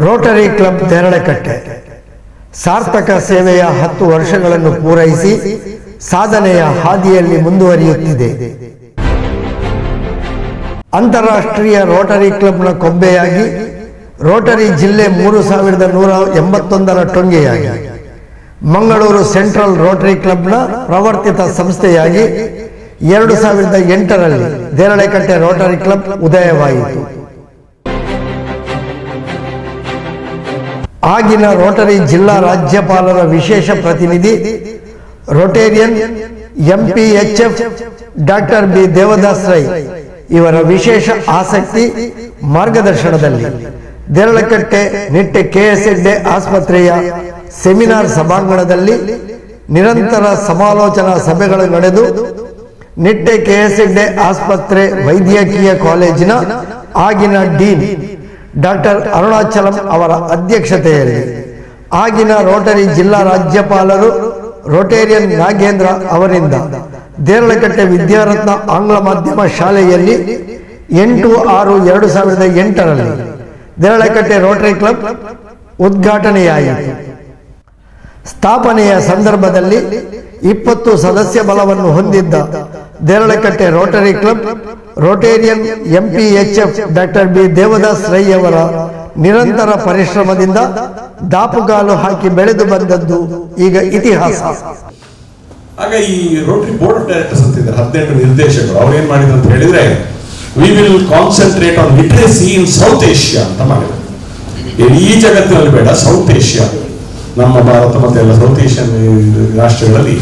Rotary club Deralakatte ಸಾರ್ಥಕ ಸೇವೆಯ 10 ವರ್ಷಗಳನ್ನು ಪೂರೈಸಿ ಸಾಧನೆಯ ಹಾದಿಯಲ್ಲಿ ಮುಂದುವರಿಯುತ್ತಿದೆ. ಅಂತಾರಾಷ್ಟ್ರೀಯ ರೋಟರಿ ಕ್ಲಬ್ನ ಕೊಂಬೆಯಾಗಿ ರೋಟರಿ ಜಿಲ್ಲೆ 3181ರ ಟೊಂಗೆಯಾಗಿ ಮಂಗಳೂರು ಸೆಂಟ್ರಲ್ ರೋಟರಿ ಕ್ಲಬ್ನ ಪ್ರವರ್ತಿತ ಸಂಸ್ಥೆಯಾಗಿ 2008ರಲ್ಲಿ ದೇರಳಕಟ್ಟೆ ರೋಟರಿ ಕ್ಲಬ್ ಉದಯವಾಯಿತು. ಆಗಿನ ರೋಟರಿ ಜಿಲ್ಲಾ ರಾಜ್ಯಪಾಲರ ವಿಶೇಷ ಪ್ರತಿನಿಧಿ Rotarian MPHF doctor B Devadas Rai ಇವರ ವಿಶೇಷ ಆಸಕ್ತಿ ಮಾರ್ಗದರ್ಶನದಲ್ಲಿ ದೇರಳಕಟ್ಟೆ ನಿಟ್ಟೆ KS ಹೆಗ್ಡೆ ಆಸ್ಪತ್ರೆಯ ಸೆಮಿನಾರ್ ಸಭಾಂಗಣದಲ್ಲಿ ನಿರಂತರ ಸಮಾಲೋಚನಾ ಸಭೆಗಳು ನಡೆದು ನಿಟ್ಟೆ KS ಹೆಗ್ಡೆ ಆಸ್ಪತ್ರೆ ವೈದ್ಯಕೀಯ ಕಾಲೇಜಿನ ಆಗಿನ ಡೀನ್ ಡಾಕ್ಟರ್ ಅರುಣಾಚಲಂ ಅವರ ಅಧ್ಯಕ್ಷತೆಯಲ್ಲಿ ಆಗಿನ ರೋಟರಿ ಜಿಲ್ಲಾ ರಾಜ್ಯಪಾಲರು ರೋಟೇರಿಯನ್ ನಾಗೇಂದ್ರ ಅವರಿಂದ ದೇರಳಕಟ್ಟೆ ವಿದ್ಯಾರತ್ನ ಆಂಗ್ಲ ಮಾಧ್ಯಮ ಶಾಲೆಯಲ್ಲಿ 8/6/2008ರಲ್ಲಿ ದೇರಳಕಟ್ಟೆ ರೋಟರಿ ಕ್ಲಬ್ ಉದ್ಘಾಟನೆಯಾಯಿತು. ಸ್ಥಾಪನೆಯ ಸಂದರ್ಭದಲ್ಲಿ 20 ಸದಸ್ಯ ಬಲವನ್ನು ಹೊಂದಿದ್ದ Deralakatte rotary club Rotarian MPHF doctor B Devadas Rai ಅವರ ನಿರಂತರ ಪರಿಶ್ರಮದಿಂದ ದಾಪುಗಾಲು ಹಾಕಿ ಬೆಳೆದು ಬಂದದ್ದು ಈಗ ಇತಿಹಾಸ. ಆಗ ಈ ರೋಟರಿ ಬೋರ್ಡ್ ಆಫ್ ಡೈರೆಕ್ಟರ್ಸ್ ಅಂತ ಇದ್ದಾರೆ, 18 ನಿರ್ದೇಶಕರು. ಅವ್ರು ಏನ್ ಮಾಡಿದ್ರು ಅಂತ ಹೇಳಿದ್ರೆ, we will concentrate on literacy in South Asia ಅಂತ ಮಾಡಿದ್ರು. ಈ ಜಗತ್ತಿನಲ್ಲಿ ಬೇಡ, ಸೌತ್ ಏಷ್ಯಾ, ನಮ್ಮ ಭಾರತ ಮತ್ತೆ ಎಲ್ಲ ಸೌತ್ ಏಷ್ಯನ್ ರಾಷ್ಟ್ರಗಳಲ್ಲಿ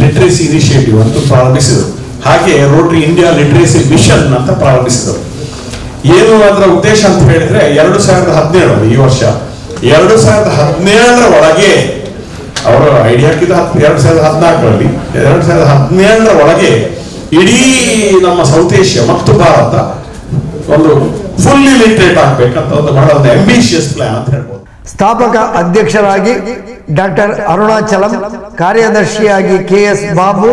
ಲಿಟರೇಸಿ ಇನಿಷಿಯೇಟಿವ್ ಅಂತ ಪ್ರಾರಂಭಿಸಿದರು. ಹಾಗೆ ರೋಟರಿ ಇಂಡಿಯಾ ಲಿಟರೇಸಿ ಮಿಷನ್ ಅಂತ ಪ್ರಾರಂಭಿಸಿದರು. ಏನು ಅದರ ಉದ್ದೇಶ ಅಂತ ಹೇಳಿದ್ರೆ, 2017 ಈ ವರ್ಷ 2017ರ ಒಳಗೆ ಅವರು ಐಡಿಯಾ ಹಾಕಿದ 2014ರಲ್ಲಿ 2017ರ ಒಳಗೆ ಇಡೀ ನಮ್ಮ ಸೌತ್ ಏಷ್ಯಾ ಮತ್ತು ಭಾರತ ಒಂದು ಫುಲ್ಲಿ ಲಿಟರೇಟ್ ಆಗ್ಬೇಕಂತ ಒಂದು ಬಹಳ ಒಂದು ಅಂಬಿಷಿಯಸ್ ಪ್ಲಾನ್ ಅಂತ ಹೇಳ್ಬೋದು. ಸ್ಥಾಪಕ ಅಧ್ಯಕ್ಷರಾಗಿ ಡಾಕ್ಟರ್ ಅರುಣಾಚಲಂ, ಕಾರ್ಯದರ್ಶಿಯಾಗಿ KS ಬಾಬು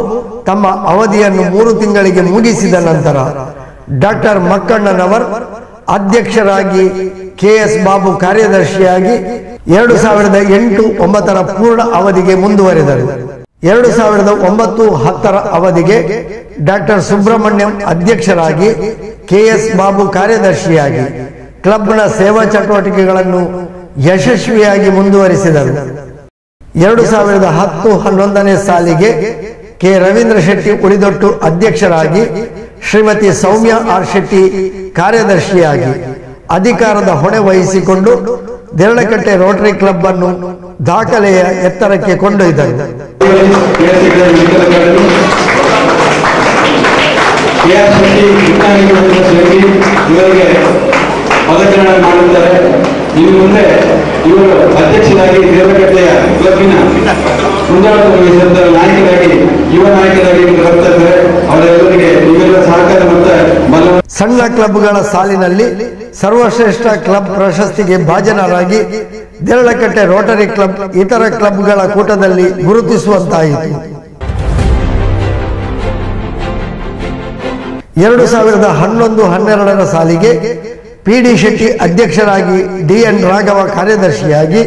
ತಮ್ಮ ಅವಧಿಯನ್ನು 3 ತಿಂಗಳಿಗೆ ಮುಗಿಸಿದ ನಂತರ ಡಾಕ್ಟರ್ ಮಕ್ಕಣ್ಣನವರ್ ಅಧ್ಯಕ್ಷರಾಗಿ KS ಬಾಬು ಕಾರ್ಯದರ್ಶಿಯಾಗಿ 2008-9ರ ಪೂರ್ಣ ಅವಧಿಗೆ ಮುಂದುವರೆದರು. 2009-10ರ ಅವಧಿಗೆ ಡಾಕ್ಟರ್ ಸುಬ್ರಹ್ಮಣ್ಯಂ ಅಧ್ಯಕ್ಷರಾಗಿ KS ಬಾಬು ಕಾರ್ಯದರ್ಶಿಯಾಗಿ ಕ್ಲಬ್ನ ಸೇವಾ ಚಟುವಟಿಕೆಗಳನ್ನು ಯಶಸ್ವಿಯಾಗಿ ಮುಂದುವರಿಸಿದರು. 2010-11ನೇ ಸಾಲಿಗೆ K ರವೀಂದ್ರ ಶೆಟ್ಟಿ ಉಳಿದೊಟ್ಟು ಅಧ್ಯಕ್ಷರಾಗಿ ಶ್ರೀಮತಿ ಸೌಮ್ಯ R ಶೆಟ್ಟಿ ಕಾರ್ಯದರ್ಶಿಯಾಗಿ ಅಧಿಕಾರದ ಹೊಣೆ ವಹಿಸಿಕೊಂಡು ದೇರಳಕಟ್ಟೆ ರೋಟರಿ ಕ್ಲಬ್ ಅನ್ನು ದಾಖಲೆಯ ಎತ್ತರಕ್ಕೆ ಕೊಂಡೊಯ್ದರು. ಇನ್ನು ಮುಂದೆ ಇವರು ಅಧ್ಯಕ್ಷರಾಗಿ ದೇರಳಕಟ್ಟೆಯ ಕ್ಲಬ್ಬಿನ ಮುಂದಾಳತ್ವ ವಹಿಸಿದ ನಾಯಕರಾಗಿ ಯುವ ನಾಯಕರಾಗಿ ಬರ್ತಾರೆ. ಅವರೆಲ್ಲರಿಗೆ ಇವೆಲ್ಲ ಸಹಕಾರ ಮತ್ತು ಸಣ್ಣ ಕ್ಲಬ್ಗಳ ಸಾಲಿನಲ್ಲಿ ಸರ್ವಶ್ರೇಷ್ಠ ಕ್ಲಬ್ ಪ್ರಶಸ್ತಿಗೆ ಭಾಜನರಾಗಿ ದೇರಳಕಟ್ಟೆ ರೋಟರಿ ಕ್ಲಬ್ ಇತರ ಕ್ಲಬ್ಗಳ ಕೂಟದಲ್ಲಿ ಗುರುತಿಸುವಂತಾಯಿತು. 2011-12ರ ಸಾಲಿಗೆ PD ಶೆಟ್ಟಿ ಅಧ್ಯಕ್ಷರಾಗಿ DN ರಾಘವ ಕಾರ್ಯದರ್ಶಿಯಾಗಿ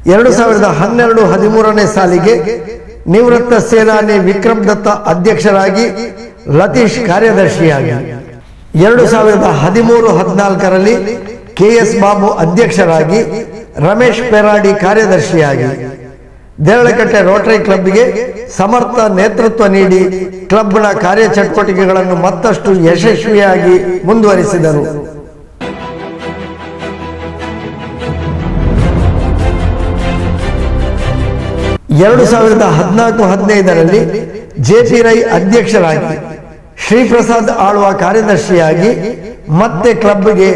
2012-13ನೇ ಸಾಲಿಗೆ ನಿವೃತ್ತ ಸೇನಾನಿ ವಿಕ್ರಮ್ ದತ್ತ ಅಧ್ಯಕ್ಷರಾಗಿ ಲತೀಶ್ ಕಾರ್ಯದರ್ಶಿಯಾಗಿ 2013-14ರಲ್ಲಿ KS ಬಾಬು ಅಧ್ಯಕ್ಷರಾಗಿ ರಮೇಶ್ ಪೆರಾಡಿ ಕಾರ್ಯದರ್ಶಿಯಾಗಿ ದೇರಳಕಟ್ಟೆ ರೋಟರಿ ಕ್ಲಬ್ಗೆ ಸಮರ್ಥ ನೇತೃತ್ವ ನೀಡಿ ಕ್ಲಬ್ನ ಕಾರ್ಯಚಟುವಟಿಕೆಗಳನ್ನು ಮತ್ತಷ್ಟು ಯಶಸ್ವಿಯಾಗಿ ಮುಂದುವರಿಸಿದರು. 2014-15ರಲ್ಲಿ JP ರೈ ಅಧ್ಯಕ್ಷರಾಗಿ ಶ್ರೀಪ್ರಸಾದ್ ಆಳ್ವ ಕಾರ್ಯದರ್ಶಿಯಾಗಿ ಮತ್ತೆ ಕ್ಲಬ್ಗೆ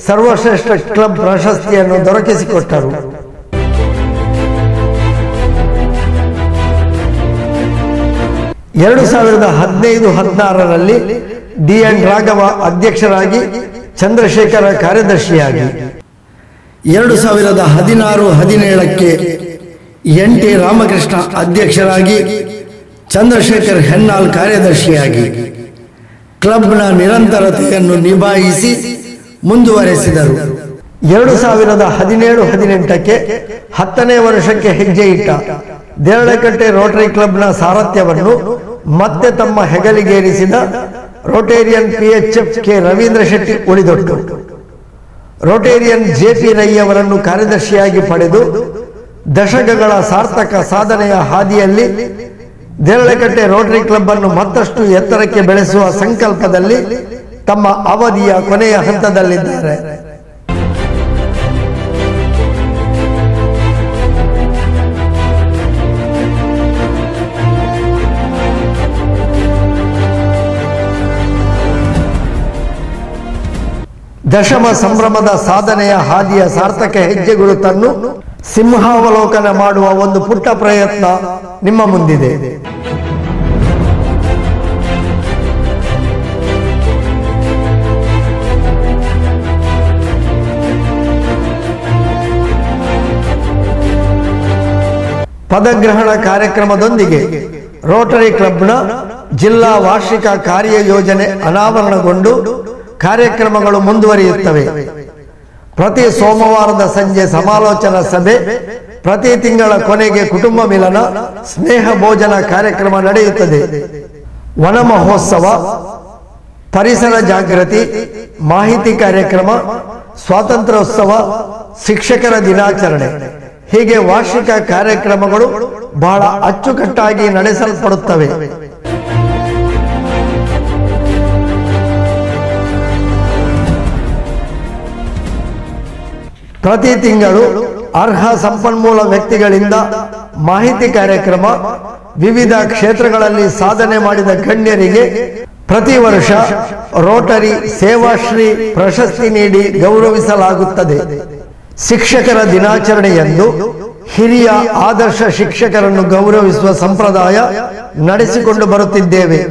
ಸರ್ವಶ್ರೇಷ್ಠ ಕ್ಲಬ್ ಪ್ರಶಸ್ತಿಯನ್ನು ದೊರಕಿಸಿಕೊಟ್ಟರು. 2015-16ರಲ್ಲಿ DN ರಾಘವ ಅಧ್ಯಕ್ಷರಾಗಿ ಚಂದ್ರಶೇಖರ ಕಾರ್ಯದರ್ಶಿಯಾಗಿ 2016-17ಕ್ಕೆ NT ರಾಮಕೃಷ್ಣ ಅಧ್ಯಕ್ಷರಾಗಿ ಚಂದ್ರಶೇಖರ್ ಹೆನ್ನಾಳ್ ಕಾರ್ಯದರ್ಶಿಯಾಗಿ ಕ್ಲಬ್ನ ನಿರಂತರತೆಯನ್ನು ನಿಭಾಯಿಸಿ ಮುಂದುವರೆಸಿದರು. 2017-18ಕ್ಕೆ 10ನೇ ವರ್ಷಕ್ಕೆ ಹೆಜ್ಜೆ ಇಟ್ಟ ದೇರಳಕಟ್ಟೆ ರೋಟರಿ ಕ್ಲಬ್ನ ಸಾರಥ್ಯವನ್ನು ಮತ್ತೆ ತಮ್ಮ ಹೆಗಲಿಗೇರಿಸಿದ rotarian PHF K Ravindra Shetty ಉಳಿದೊಟ್ಟು ರೋಟೇರಿಯನ್ JP ರೈ ಅವರನ್ನು ಕಾರ್ಯದರ್ಶಿಯಾಗಿ ಪಡೆದು ದಶಕಗಳ ಸಾರ್ಥಕ ಸಾಧನೆಯ ಹಾದಿಯಲ್ಲಿ ದೇರಳಕಟ್ಟೆ ರೋಟರಿ ಕ್ಲಬ್ ಅನ್ನು ಮತ್ತಷ್ಟು ಎತ್ತರಕ್ಕೆ ಬೆಳೆಸುವ ಸಂಕಲ್ಪದಲ್ಲಿ ತಮ್ಮ ಅವಧಿಯ ಕೊನೆಯ ಹಂತದಲ್ಲಿದ್ದಾರೆ. ದಶಮ ಸಂಭ್ರಮದ ಸಾಧನೆಯ ಹಾದಿಯ ಸಾರ್ಥಕ ಹೆಜ್ಜೆಗುರುತನ್ನು ಸಿಂಹಾವಲೋಕನ ಮಾಡುವ ಒಂದು ಪುಟ್ಟ ಪ್ರಯತ್ನ ನಿಮ್ಮ ಮುಂದಿದೆ. ಪದಗ್ರಹಣ ಕಾರ್ಯಕ್ರಮದೊಂದಿಗೆ ರೋಟರಿ ಕ್ಲಬ್ನ ಜಿಲ್ಲಾ ವಾರ್ಷಿಕ ಕಾರ್ಯಯೋಜನೆ ಅನಾವರಣಗೊಂಡು ಕಾರ್ಯಕ್ರಮಗಳು ಮುಂದುವರಿಯುತ್ತವೆ. ಪ್ರತಿ ಸೋಮವಾರದ ಸಂಜೆ ಸಮಾಲೋಚನಾ ಸಭೆ, ಪ್ರತಿ ತಿಂಗಳ ಕೊನೆಗೆ ಕುಟುಂಬ ಮಿಲನ, ಸ್ನೇಹ ಭೋಜನ ಕಾರ್ಯಕ್ರಮ ನಡೆಯುತ್ತದೆ. ವನ ಮಹೋತ್ಸವ, ಪರಿಸರ ಜಾಗೃತಿ, ಮಾಹಿತಿ ಕಾರ್ಯಕ್ರಮ, ಸ್ವಾತಂತ್ರ್ಯೋತ್ಸವ, ಶಿಕ್ಷಕರ ದಿನಾಚರಣೆ ಹೀಗೆ ವಾರ್ಷಿಕ ಕಾರ್ಯಕ್ರಮಗಳು ಬಹಳ ಅಚ್ಚುಕಟ್ಟಾಗಿ ನಡೆಸಲ್ಪಡುತ್ತವೆ. ಪ್ರತಿ ತಿಂಗಳು ಅರ್ಹ ಸಂಪನ್ಮೂಲ ವ್ಯಕ್ತಿಗಳಿಂದ ಮಾಹಿತಿ ಕಾರ್ಯಕ್ರಮ, ವಿವಿಧ ಕ್ಷೇತ್ರಗಳಲ್ಲಿ ಸಾಧನೆ ಮಾಡಿದ ಗಣ್ಯರಿಗೆ ಪ್ರತಿ ವರ್ಷ ರೋಟರಿ ಸೇವಾಶ್ರೀ ಪ್ರಶಸ್ತಿ ನೀಡಿ ಗೌರವಿಸಲಾಗುತ್ತದೆ. ಶಿಕ್ಷಕರ ದಿನಾಚರಣೆಯಂದು ಹಿರಿಯ ಆದರ್ಶ ಶಿಕ್ಷಕರನ್ನು ಗೌರವಿಸುವ ಸಂಪ್ರದಾಯ ನಡೆಸಿಕೊಂಡು ಬರುತ್ತಿದ್ದೇವೆ.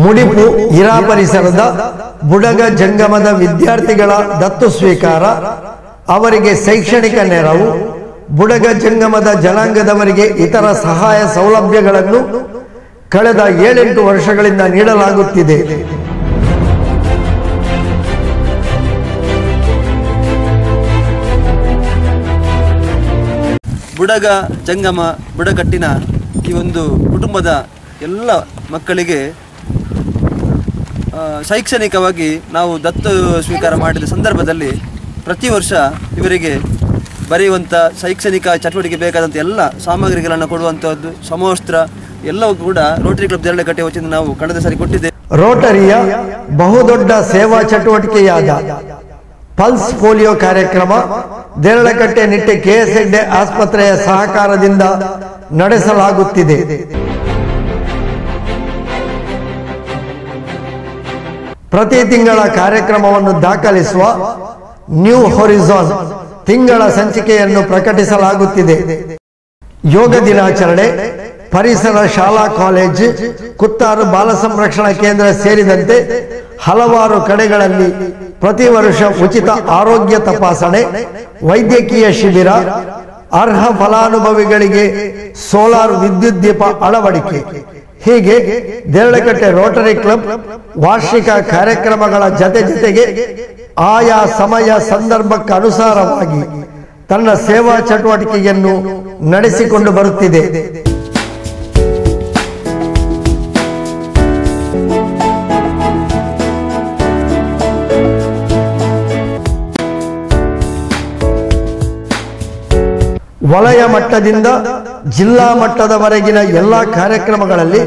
ಮುಡಿಪು ಹಿರಾ ಪರಿಸರದ ಬುಡಗ ಜಂಗಮದ ವಿದ್ಯಾರ್ಥಿಗಳ ದತ್ತು ಸ್ವೀಕಾರ, ಅವರಿಗೆ ಶೈಕ್ಷಣಿಕ ನೆರವು, ಬುಡಗ ಜಂಗಮದ ಜನಾಂಗದವರಿಗೆ ಇತರ ಸಹಾಯ ಸೌಲಭ್ಯಗಳನ್ನು ಕಳೆದ 7-8 ವರ್ಷಗಳಿಂದ ನೀಡಲಾಗುತ್ತಿದೆ. ಬುಡಗ ಜಂಗಮ ಬುಡಕಟ್ಟಿನ ಈ ಒಂದು ಕುಟುಂಬದ ಎಲ್ಲ ಮಕ್ಕಳಿಗೆ ಶೈಕ್ಷಣಿಕವಾಗಿ ನಾವು ದತ್ತು ಸ್ವೀಕಾರ ಮಾಡಿದ ಸಂದರ್ಭದಲ್ಲಿ ಪ್ರತಿ ವರ್ಷ ಇವರಿಗೆ ಬರೆಯುವಂಥ ಶೈಕ್ಷಣಿಕ ಚಟುವಟಿಕೆ ಬೇಕಾದಂಥ ಎಲ್ಲ ಸಾಮಗ್ರಿಗಳನ್ನು ಕೊಡುವಂಥದ್ದು, ಸಮವಸ್ತ್ರ ಎಲ್ಲವೂ ಕೂಡ ರೋಟರಿ ಕ್ಲಬ್ ದೇರಳಕಟ್ಟೆ ವತಿಯಿಂದ ನಾವು ಕಳೆದ ಸಾರಿ ಕೊಟ್ಟಿದ್ದೇವೆ. ರೋಟರಿಯ ಬಹುದೊಡ್ಡ ಸೇವಾ ಚಟುವಟಿಕೆಯಾದ ಪಲ್ಸ್ ಪೋಲಿಯೋ ಕಾರ್ಯಕ್ರಮ ದೇರಳಕಟ್ಟೆ ನಿಟ್ಟೆ KS ಹೆಗ್ಡೆ ಆಸ್ಪತ್ರೆಯ ಸಹಕಾರದಿಂದ ನಡೆಸಲಾಗುತ್ತಿದೆ. ಪ್ರತಿ ತಿಂಗಳ ಕಾರ್ಯಕ್ರಮವನ್ನು ದಾಖಲಿಸುವ ನ್ಯೂ ಹೊರಿಝಾನ್ ತಿಂಗಳ ಸಂಚಿಕೆಯನ್ನು ಪ್ರಕಟಿಸಲಾಗುತ್ತಿದೆ. ಯೋಗ ದಿನಾಚರಣೆ, ಪರಿಸರ ಶಾಲಾ ಕಾಲೇಜು, ಕುತ್ತಾರು ಬಾಲ ಸಂರಕ್ಷಣಾ ಕೇಂದ್ರ ಸೇರಿದಂತೆ ಹಲವಾರು ಕಡೆಗಳಲ್ಲಿ ಪ್ರತಿ ವರ್ಷ ಉಚಿತ ಆರೋಗ್ಯ ತಪಾಸಣೆ, ವೈದ್ಯಕೀಯ ಶಿಬಿರ, ಅರ್ಹ ಫಲಾನುಭವಿಗಳಿಗೆ ಸೋಲಾರ್ ವಿದ್ಯುತ್ ದೀಪ ಅಳವಡಿಕೆ ಹೀಗೆ ದೇರಳಕಟ್ಟೆ ರೋಟರಿ ಕ್ಲಬ್ ವಾರ್ಷಿಕ ಕಾರ್ಯಕ್ರಮಗಳ ಜೊತೆಗೆ ಆಯಾ ಸಮಯ ಸಂದರ್ಭಕ್ಕೆ ಅನುಸಾರವಾಗಿ ತನ್ನ ಸೇವಾ ಚಟುವಟಿಕೆಯನ್ನು ನಡೆಸಿಕೊಂಡು ಬರುತ್ತಿದೆ. ವಲಯ ಮಟ್ಟದಿಂದ ಜಿಲ್ಲಾ ಮಟ್ಟದವರೆಗಿನ ಎಲ್ಲಾ ಕಾರ್ಯಕ್ರಮಗಳಲ್ಲಿ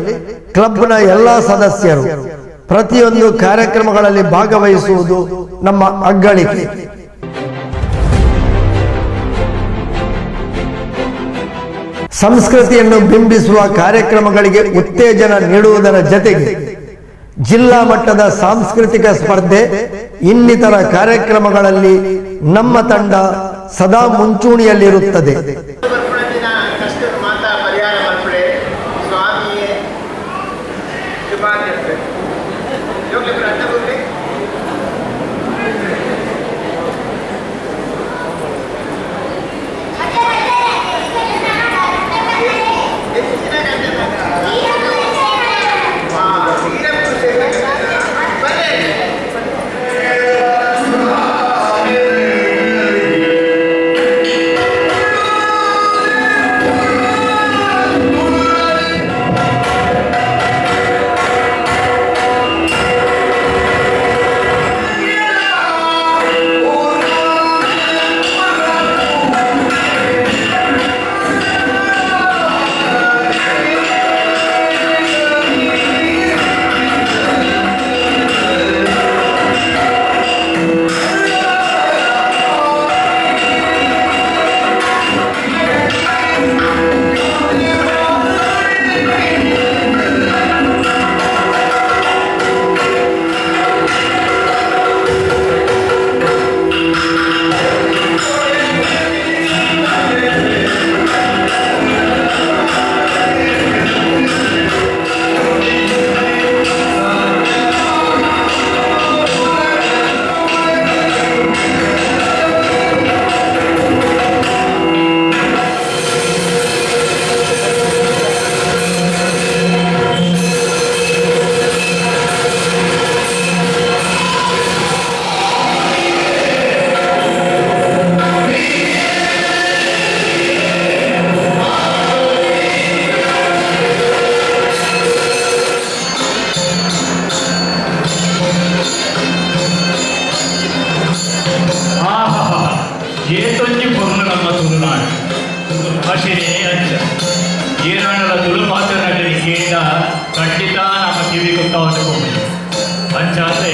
ಕ್ಲಬ್ನ ಎಲ್ಲಾ ಸದಸ್ಯರು ಪ್ರತಿಯೊಂದು ಕಾರ್ಯಕ್ರಮಗಳಲ್ಲಿ ಭಾಗವಹಿಸುವುದು ನಮ್ಮ ಅಗ್ಗಳಿಕೆ. ಸಂಸ್ಕೃತಿಯನ್ನು ಬಿಂಬಿಸುವ ಕಾರ್ಯಕ್ರಮಗಳಿಗೆ ಉತ್ತೇಜನ ನೀಡುವುದರ ಜೊತೆಗೆ ಜಿಲ್ಲಾ ಮಟ್ಟದ ಸಾಂಸ್ಕೃತಿಕ ಸ್ಪರ್ಧೆ ಇನ್ನಿತರ ಕಾರ್ಯಕ್ರಮಗಳಲ್ಲಿ ನಮ್ಮ ತಂಡ ಸದಾ ಮುಂಚೂಣಿಯಲ್ಲಿರುತ್ತದೆ. ಭಾಷೆನೇ ಅಂಚ ಏನಾಡಲ ತುಳು ಮಾತನಾಡಲಿಕ್ಕಿಂತ ಖಂಡಿತ ನಮ್ಮ ಕಿವಿ ಗೊತ್ತಾಗಬೇಕು ಅಂಚಾದ್ರೆ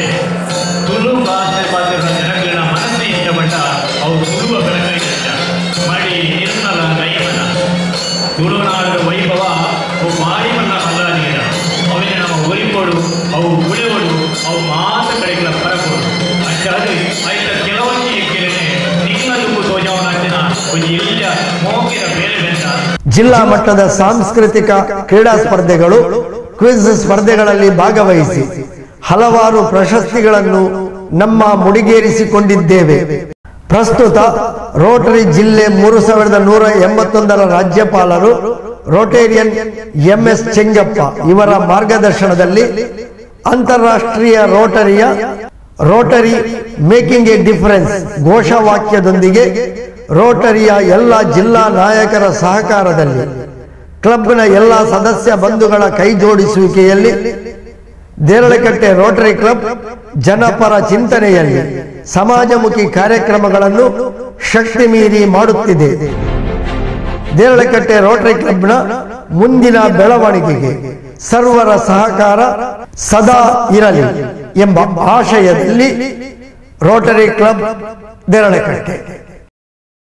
ತುಳು ಭಾಷೆ ಮಾತಿನ ಜನಗಳ ಮನಸ್ಸು ಇಷ್ಟಪಟ್ಟ ಅವರು ತುಳುವ ಬೆಳಕೈತ ಮಡಿ ನಿರ್ಮಲ ಕೈಮನ ತುಳುನಾಡು ವೈಭವ ಅವು ಮಾರಿಮಲ್ಲ ಮಲ್ಲಾದೀರ ಅವನಿಗೆ ನಮ್ಮ ಒರಿಪೋಡು ಅವು ಉಳಿವಡು ಅವು ಮಾತು ಕಡೆಗಳ ಪರಕೋಡು ಅಂಚಾದ್ರೆ ಆಯ್ತ ಕೆಲವೊಂದು ಎಕ್ಕಿರನೆ ನಿಮ್ಮದು ತೋಜಾವನಾಚಿನ ಒಂದು ಎಲ್ಲ ಮೋಕಿನ ಬೇರೆ ಬೆಂದ ಜಿಲ್ಲಾ ಮಟ್ಟದ ಸಾಂಸ್ಕೃತಿಕ ಕ್ರೀಡಾ ಸ್ಪರ್ಧೆಗಳು ಕ್ವಿಜ್ ಸ್ಪರ್ಧೆಗಳಲ್ಲಿ ಭಾಗವಹಿಸಿ ಹಲವಾರು ಪ್ರಶಸ್ತಿಗಳನ್ನು ನಮ್ಮ ಮುಡಿಗೇರಿಸಿಕೊಂಡಿದ್ದೇವೆ. ಪ್ರಸ್ತುತ ರೋಟರಿ ಜಿಲ್ಲೆ 3181ರ ರಾಜ್ಯಪಾಲರು ರೋಟೇರಿಯನ್ ಎಂಎಸ್ ಚೆಂಗಪ್ಪ ಇವರ ಮಾರ್ಗದರ್ಶನದಲ್ಲಿ ಅಂತಾರಾಷ್ಟ್ರೀಯ ರೋಟರಿ ಮೇಕಿಂಗ್ ಎ ಡಿಫರೆನ್ಸ್ ಘೋಷವಾಕ್ಯದೊಂದಿಗೆ ರೋಟರಿಯ ಎಲ್ಲ ಜಿಲ್ಲಾ ನಾಯಕರ ಸಹಕಾರದಲ್ಲಿ ಕ್ಲಬ್ನ ಎಲ್ಲ ಸದಸ್ಯ ಬಂಧುಗಳ ಕೈ ಜೋಡಿಸುವಿಕೆಯಲ್ಲಿ ದೇರಳಕಟ್ಟೆ ರೋಟರಿ ಕ್ಲಬ್ ಜನಪರ ಚಿಂತನೆಯಲ್ಲಿ ಸಮಾಜಮುಖಿ ಕಾರ್ಯಕ್ರಮಗಳನ್ನು ಶಕ್ತಿ ಮೀರಿ ಮಾಡುತ್ತಿದೆ. ದೇರಳಕಟ್ಟೆ ರೋಟರಿ ಕ್ಲಬ್ನ ಮುಂದಿನ ಬೆಳವಣಿಗೆಗೆ ಸರ್ವರ ಸಹಕಾರ ಸದಾ ಇರಲಿ ಎಂಬ ಆಶಯದಲ್ಲಿ ರೋಟರಿ ಕ್ಲಬ್ ದೇರಳಕಟ್ಟೆ